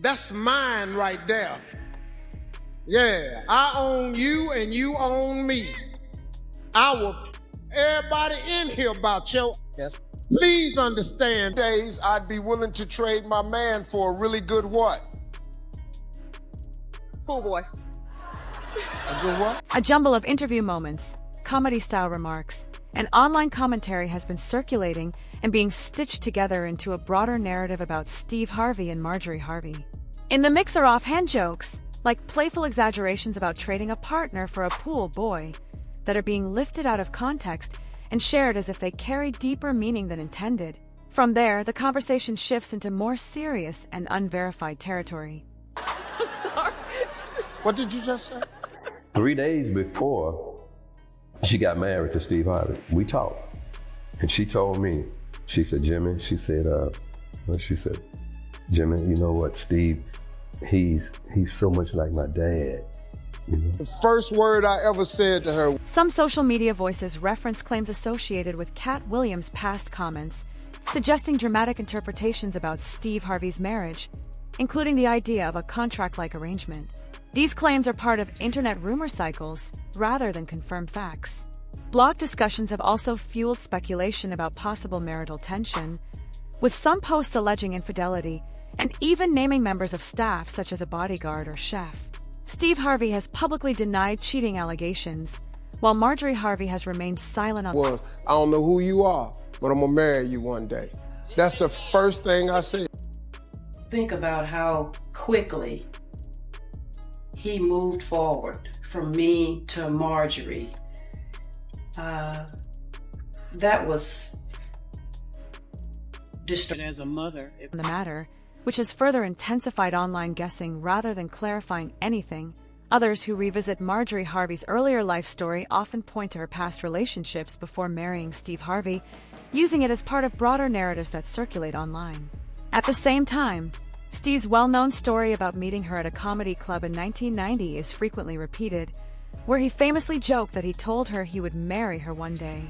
That's mine right there. Yeah, I own you and you own me. I will everybody in here about your ass. Please understand, days I'd be willing to trade my man for a really good what? Pool boy. A good what? A jumble of interview moments, comedy-style remarks, and online commentary has been circulating and being stitched together into a broader narrative about Steve Harvey and Marjorie Harvey. In the mix are offhand jokes, like playful exaggerations about trading a partner for a pool boy, that are being lifted out of context and shared as if they carry deeper meaning than intended. From there, the conversation shifts into more serious and unverified territory. I'm sorry. What did you just say? 3 days before she got married to Steve Harvey, we talked. And she told me, she said, Jimmy, Jimmy, you know what, Steve, he's so much like my dad. You know? The first word I ever said to her. Some social media voices reference claims associated with Katt Williams' past comments, suggesting dramatic interpretations about Steve Harvey's marriage, including the idea of a contract-like arrangement. These claims are part of internet rumor cycles rather than confirmed facts. Blog discussions have also fueled speculation about possible marital tension, with some posts alleging infidelity and even naming members of staff such as a bodyguard or chef. Steve Harvey has publicly denied cheating allegations, while Marjorie Harvey has remained silent on I don't know who you are, but I'm gonna marry you one day. That's the first thing I said. Think about how quickly he moved forward from me to Marjorie. That was disturbing as a mother. the matter, which has further intensified online guessing rather than clarifying anything. Others who revisit Marjorie Harvey's earlier life story often point to her past relationships before marrying Steve Harvey, using it as part of broader narratives that circulate online. At the same time, Steve's well-known story about meeting her at a comedy club in 1990 is frequently repeated, where he famously joked that he told her he would marry her one day.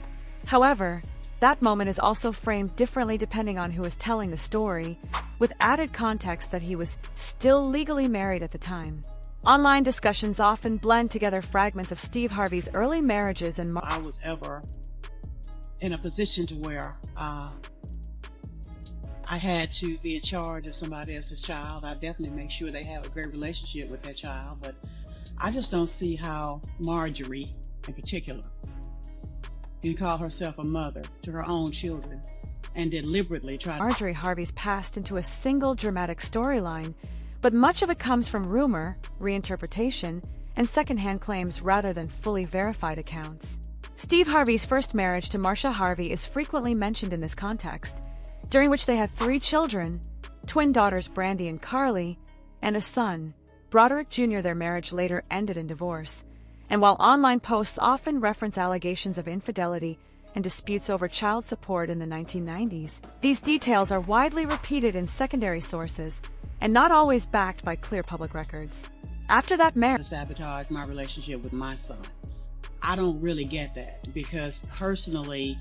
However, that moment is also framed differently depending on who is telling the story, with added context that he was still legally married at the time. Online discussions often blend together fragments of Steve Harvey's early marriages and I was ever in a position to where I had to be in charge of somebody else's child. I definitely make sure they have a great relationship with that child, but I just don't see how Marjorie, in particular, can call herself a mother to her own children and deliberately try to Marjorie Harvey's past into a single dramatic storyline, but much of it comes from rumor, reinterpretation, and secondhand claims rather than fully verified accounts. Steve Harvey's first marriage to Marcia Harvey is frequently mentioned in this context, during which they had 3 children, twin daughters Brandy and Carly, and a son, Broderick Jr. Their marriage later ended in divorce, and while online posts often reference allegations of infidelity and disputes over child support in the 1990s, these details are widely repeated in secondary sources and not always backed by clear public records. After that marriage, sabotage my relationship with my son. I don't really get that because personally,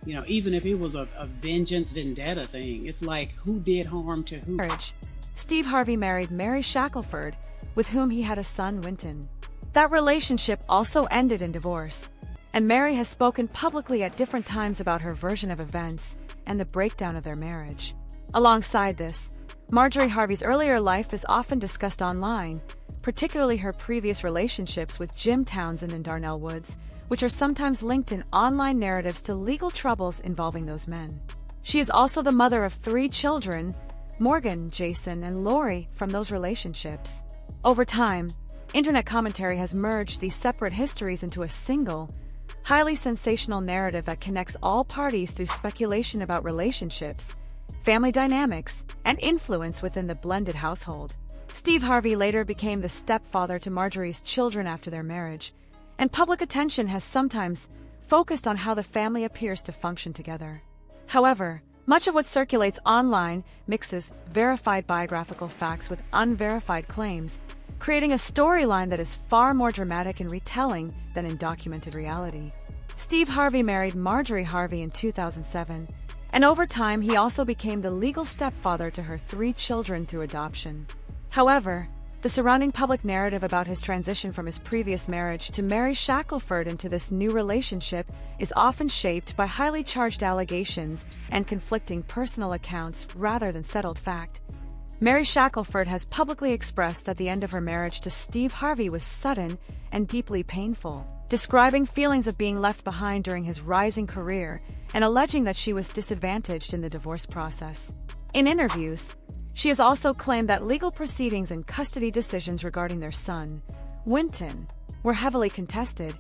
you know, even if it was a vengeance vendetta thing, it's like who did harm to who? Steve Harvey married Mary Shackelford, with whom he had a son, Winton. That relationship also ended in divorce, and Mary has spoken publicly at different times about her version of events and the breakdown of their marriage. Alongside this, Marjorie Harvey's earlier life is often discussed online, particularly her previous relationships with Jim Townsend and Darnell Woods, which are sometimes linked in online narratives to legal troubles involving those men. She is also the mother of 3 children, Morgan, Jason, and Lori, from those relationships. Over time, internet commentary has merged these separate histories into a single, highly sensational narrative that connects all parties through speculation about relationships, family dynamics, and influence within the blended household. Steve Harvey later became the stepfather to Marjorie's children after their marriage, and public attention has sometimes focused on how the family appears to function together. However, much of what circulates online mixes verified biographical facts with unverified claims, creating a storyline that is far more dramatic in retelling than in documented reality. Steve Harvey married Marjorie Harvey in 2007, and over time he also became the legal stepfather to her 3 children through adoption. However, the surrounding public narrative about his transition from his previous marriage to Mary Shackelford into this new relationship is often shaped by highly charged allegations and conflicting personal accounts rather than settled fact. Mary Shackelford has publicly expressed that the end of her marriage to Steve Harvey was sudden and deeply painful, describing feelings of being left behind during his rising career and alleging that she was disadvantaged in the divorce process. In interviews, she has also claimed that legal proceedings and custody decisions regarding their son, Winton, were heavily contested,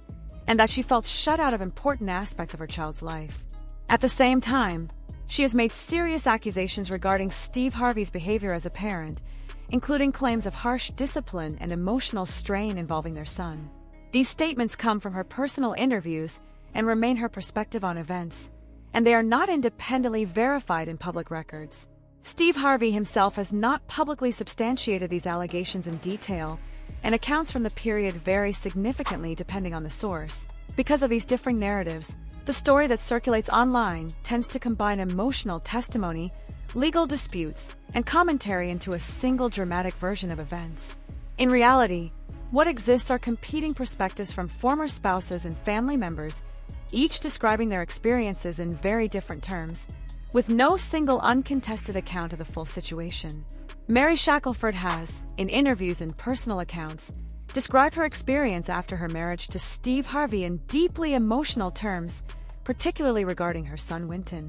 and that she felt shut out of important aspects of her child's life. At the same time, she has made serious accusations regarding Steve Harvey's behavior as a parent, including claims of harsh discipline and emotional strain involving their son. These statements come from her personal interviews and remain her perspective on events, and they are not independently verified in public records. Steve Harvey himself has not publicly substantiated these allegations in detail, and accounts from the period vary significantly depending on the source. Because of these differing narratives, the story that circulates online tends to combine emotional testimony, legal disputes, and commentary into a single dramatic version of events. In reality, what exists are competing perspectives from former spouses and family members, each describing their experiences in very different terms, with no single uncontested account of the full situation. Mary Shackelford has, in interviews and personal accounts, described her experience after her marriage to Steve Harvey in deeply emotional terms, particularly regarding her son Winton.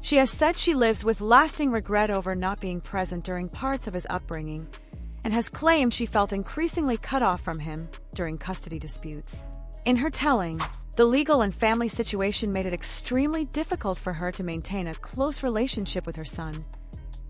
She has said she lives with lasting regret over not being present during parts of his upbringing, and has claimed she felt increasingly cut off from him during custody disputes. In her telling, the legal and family situation made it extremely difficult for her to maintain a close relationship with her son.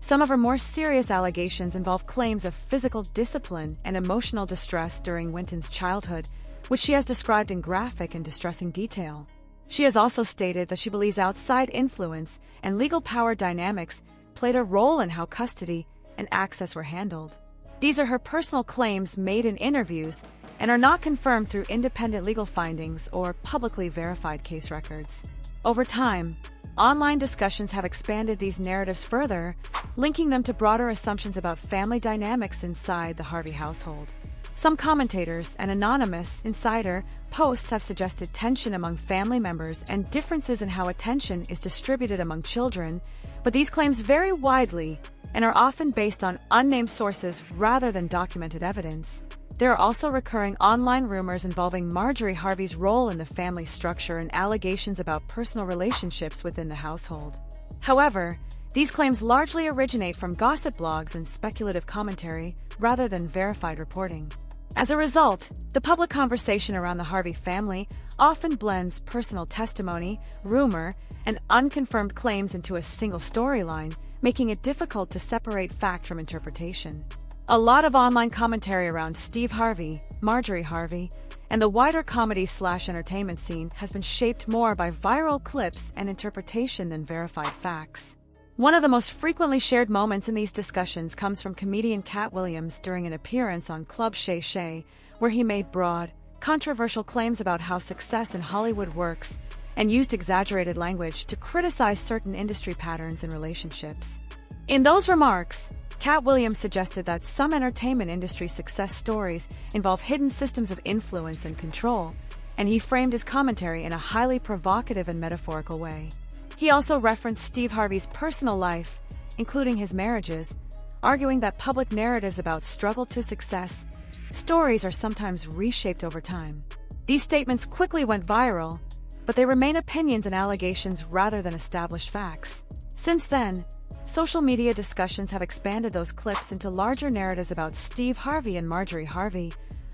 Some of her more serious allegations involve claims of physical discipline and emotional distress during Winton's childhood, which she has described in graphic and distressing detail. She has also stated that she believes outside influence and legal power dynamics played a role in how custody and access were handled. These are her personal claims made in interviews and are not confirmed through independent legal findings or publicly verified case records. Over time, online discussions have expanded these narratives further, linking them to broader assumptions about family dynamics inside the Harvey household. Some commentators and anonymous insider posts have suggested tension among family members and differences in how attention is distributed among children, but these claims vary widely and are often based on unnamed sources rather than documented evidence. There are also recurring online rumors involving Marjorie Harvey's role in the family structure and allegations about personal relationships within the household. However, these claims largely originate from gossip blogs and speculative commentary rather than verified reporting. As a result, the public conversation around the Harvey family often blends personal testimony, rumor, and unconfirmed claims into a single storyline, making it difficult to separate fact from interpretation. A lot of online commentary around Steve Harvey, Marjorie Harvey, and the wider comedy/entertainment scene has been shaped more by viral clips and interpretation than verified facts. One of the most frequently shared moments in these discussions comes from comedian Katt during an appearance on Club Shay Shay, where he made broad, controversial claims about how success in Hollywood works and used exaggerated language to criticize certain industry patterns and relationships. In those remarks, Katt suggested that some entertainment industry success stories involve hidden systems of influence and control, and he framed his commentary in a highly provocative and metaphorical way. He also referenced Steve Harvey's personal life, including his marriages, arguing that public narratives about struggle to success stories are sometimes reshaped over time. These statements quickly went viral, but they remain opinions and allegations rather than established facts. Since then, social media discussions have expanded those clips into larger narratives about Steve Harvey and Marjorie Harvey,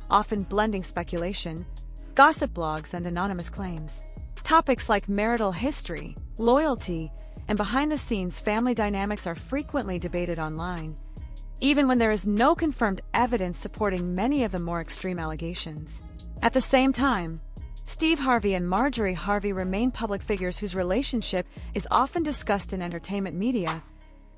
often blending speculation, gossip blogs, and anonymous claims. Topics like marital history, loyalty, and behind-the-scenes family dynamics are frequently debated online, even when there is no confirmed evidence supporting many of the more extreme allegations. At the same time, Steve Harvey and Marjorie Harvey remain public figures whose relationship is often discussed in entertainment media,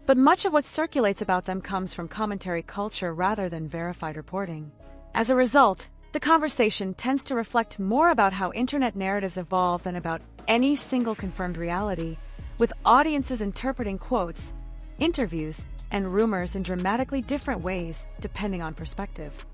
but much of what circulates about them comes from commentary culture rather than verified reporting. As a result, the conversation tends to reflect more about how internet narratives evolve than about any single confirmed reality, with audiences interpreting quotes, interviews, and rumors in dramatically different ways depending on perspective.